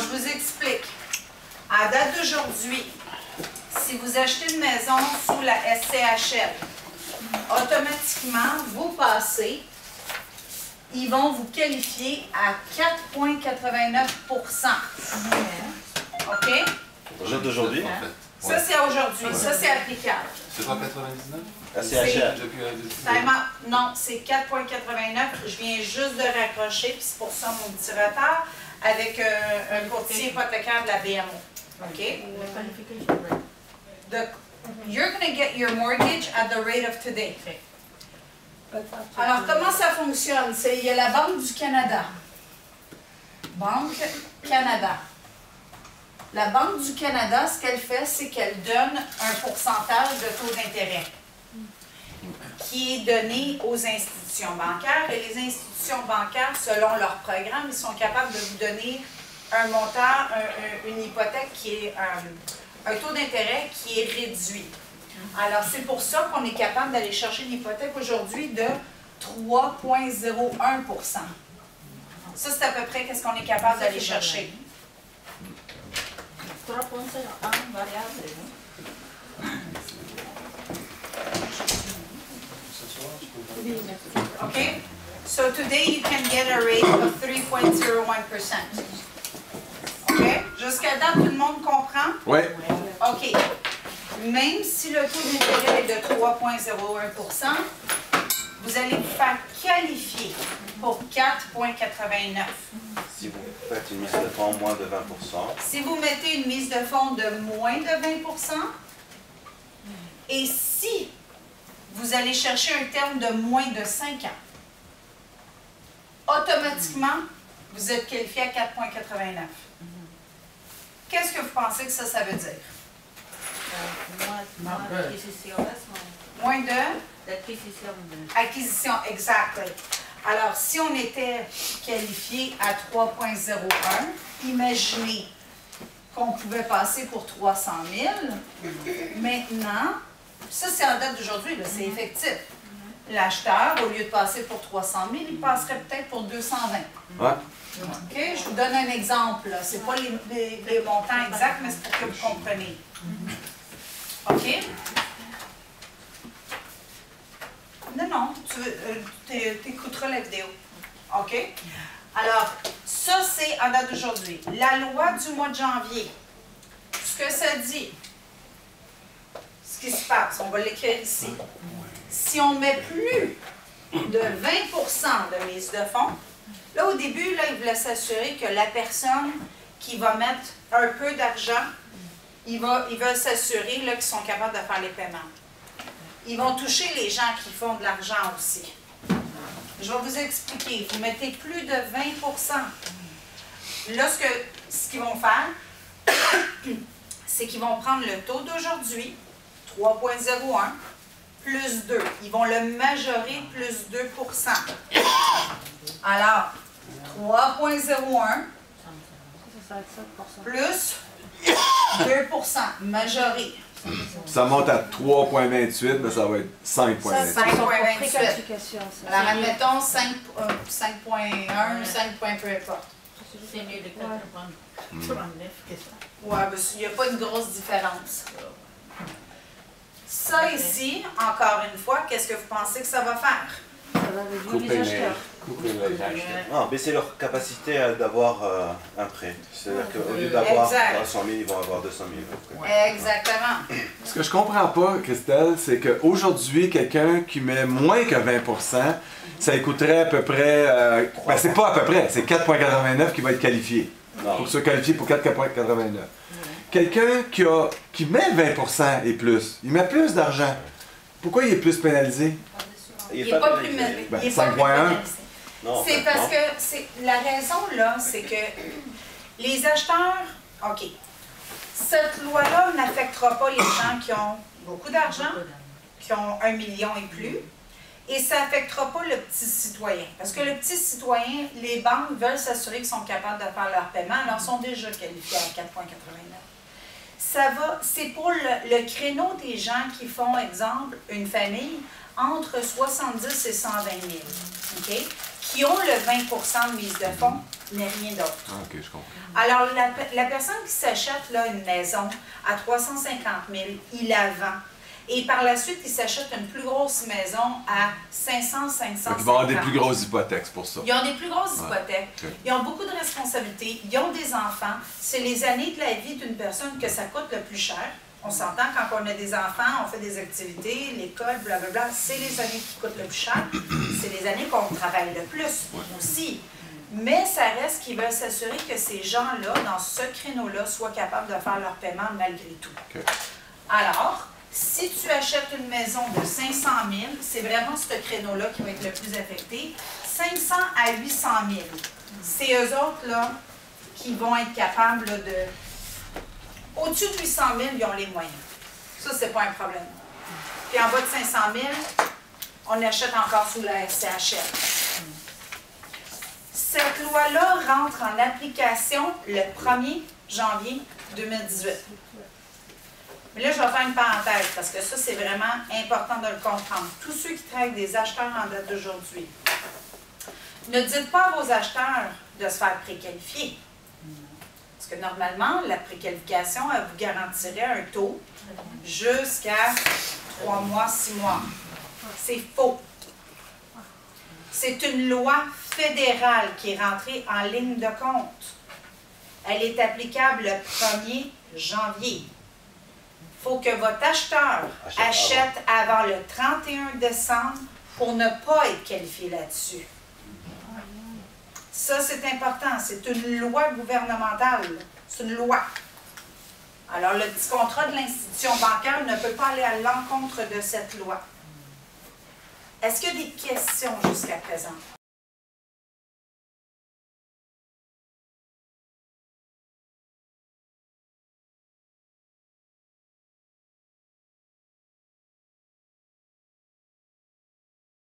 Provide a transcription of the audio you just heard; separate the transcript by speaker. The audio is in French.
Speaker 1: je vous explique. À date d'aujourd'hui, si vous achetez une maison sous la SCHL, automatiquement, vous passez, ils vont vous qualifier à 4,89 %. OK?
Speaker 2: Au jour d'aujourd'hui?
Speaker 1: Ça, c'est aujourd'hui. Ça, c'est applicable.
Speaker 3: C'est pas 99?
Speaker 1: Non, c'est 4,89. Je viens juste de raccrocher, puis c'est pour ça mon petit retard, avec un courtier hypothécaire de la BMO. OK? You're going to get your mortgage at the rate of today. Alors, comment ça fonctionne? Il y a la Banque du Canada. Banque Canada. La Banque du Canada, ce qu'elle fait, c'est qu'elle donne un pourcentage de taux d'intérêt qui est donné aux institutions bancaires. Et les institutions bancaires, selon leur programme, ils sont capables de vous donner un montant, une hypothèque qui est un taux d'intérêt qui est réduit. Alors, c'est pour ça qu'on est capable d'aller chercher une hypothèque aujourd'hui de 3,01 %. Ça, c'est à peu près qu'est-ce qu'on est capable d'aller chercher.
Speaker 4: 3,01 variable,
Speaker 1: Okay? So today you can get a rate of 3,01%. OK? Jusqu'à date, tout le monde comprend?
Speaker 5: Oui.
Speaker 1: OK. Même si le taux d'intérêt est de 3,01 %, vous allez vous faire qualifier pour 4,89.
Speaker 2: Si vous faites une mise de fonds moins de 20 %.
Speaker 1: Si vous mettez une mise de fonds de moins de 20 % et si vous allez chercher un terme de moins de 5 ans, automatiquement, vous êtes qualifié à 4,89. Qu'est-ce que vous pensez que ça veut dire? Moins de? Acquisition, exactly. Alors, si on était qualifié à 3,01, imaginez qu'on pouvait passer pour 300 000. Maintenant, ça c'est en date d'aujourd'hui, c'est effectif. L'acheteur, au lieu de passer pour 300 000, il passerait peut-être pour 220.
Speaker 5: Ouais.
Speaker 1: OK? Je vous donne un exemple. Ce n'est pas les montants exacts, mais c'est pour que vous compreniez. OK? Non, tu écouteras la vidéo. OK? Alors, ça, c'est en date d'aujourd'hui. La loi du mois de janvier, ce que ça dit, ce qui se passe, on va l'écrire ici. Si on met plus de 20 % de mise de fonds, là, au début, là, il voulait s'assurer que la personne qui va mettre un peu d'argent, il va s'assurer qu'ils sont capables de faire les paiements. Ils vont toucher les gens qui font de l'argent aussi. Je vais vous expliquer. Vous mettez plus de 20 %. Là, ce qu'ils vont faire, c'est qu'ils vont prendre le taux d'aujourd'hui, 3,01, plus 2. Ils vont le majorer plus 2 %. Alors, 3,01 plus 2 % majoré.
Speaker 5: Ça monte à 3,28, mais ça va être 5,28.
Speaker 1: 5,28. Alors, admettons 5,1, 5 points, peu importe.
Speaker 4: C'est mieux de 4,39 que ça.
Speaker 1: Oui, il n'y a pas une grosse différence. Ça ici, encore une fois, qu'est-ce que vous pensez que ça va faire?
Speaker 4: Ça va réduire les acheteurs.
Speaker 2: Non, baisser leur capacité d'avoir un prêt. C'est-à-dire qu'au lieu d'avoir 300 000, ils vont avoir 200 000.
Speaker 1: Exactement.
Speaker 5: Ce que je comprends pas, Christelle, c'est qu'aujourd'hui, quelqu'un qui met moins que 20 %, ça coûterait à peu près... ben, c'est pas à peu près, c'est 4,89 qui va être qualifié.
Speaker 2: Non.
Speaker 5: Pour se qualifier pour 4,89. Quelqu'un qui met 20 % et plus, il met plus d'argent. Pourquoi il est plus pénalisé?
Speaker 1: Il n'est pas plus pénalisé.
Speaker 5: Ben,
Speaker 1: Il est pas plus
Speaker 5: 5,1.
Speaker 1: pénalisé.
Speaker 2: Non,
Speaker 1: C'est parce que la raison, là, c'est que les acheteurs, OK, cette loi-là n'affectera pas les gens qui ont beaucoup d'argent, qui ont 1 million et plus, et ça n'affectera pas le petit citoyen. Parce que le petit citoyen, les banques veulent s'assurer qu'ils sont capables de faire leur paiement, alors ils sont déjà qualifiés à 4,89. C'est pour le créneau des gens qui font, exemple, une famille entre 70 et 120 000, OK? qui ont le 20 de mise de fonds, mais rien d'autre.
Speaker 5: Ah, ok, je comprends.
Speaker 1: Alors, la personne qui s'achète là une maison à 350 000, il la vend. Et par la suite, il s'achète une plus grosse maison à 500, 500.
Speaker 5: Donc, ils vont avoir des plus grosses hypothèques pour ça.
Speaker 1: Ils ont des plus grosses hypothèques.
Speaker 5: Okay.
Speaker 1: Ils ont beaucoup de responsabilités. Ils ont des enfants. C'est les années de la vie d'une personne que ça coûte le plus cher. On s'entend quand on a des enfants, on fait des activités, l'école, blablabla. C'est les années qui coûtent le plus cher. C'est les années qu'on travaille le plus aussi. Mais ça reste qu'ils veulent s'assurer que ces gens-là, dans ce créneau-là, soient capables de faire leur paiement malgré tout.
Speaker 5: Okay.
Speaker 1: Alors, si tu achètes une maison de 500 000, c'est vraiment ce créneau-là qui va être le plus affecté. 500 à 800 000, c'est eux autres là, qui vont être capables là, de... Au-dessus de 800 000, ils ont les moyens. Ça, c'est pas un problème. Puis en bas de 500 000, on achète encore sous la SCHL. Cette loi-là rentre en application le 1er janvier 2018. Mais là, je vais faire une parenthèse parce que ça, c'est vraiment important de le comprendre. Tous ceux qui travaillent avec des acheteurs en date d'aujourd'hui, ne dites pas à vos acheteurs de se faire préqualifier. Parce que normalement, la préqualification, elle vous garantirait un taux jusqu'à 3 mois, 6 mois. C'est faux. C'est une loi fédérale qui est rentrée en ligne de compte. Elle est applicable le 1er janvier. Il faut que votre acheteur achète avant le 31 décembre pour ne pas être qualifié là-dessus. Ça, c'est important. C'est une loi gouvernementale. C'est une loi. Alors, le petit contrat de l'institution bancaire ne peut pas aller à l'encontre de cette loi. Est-ce qu'il y a des questions jusqu'à présent?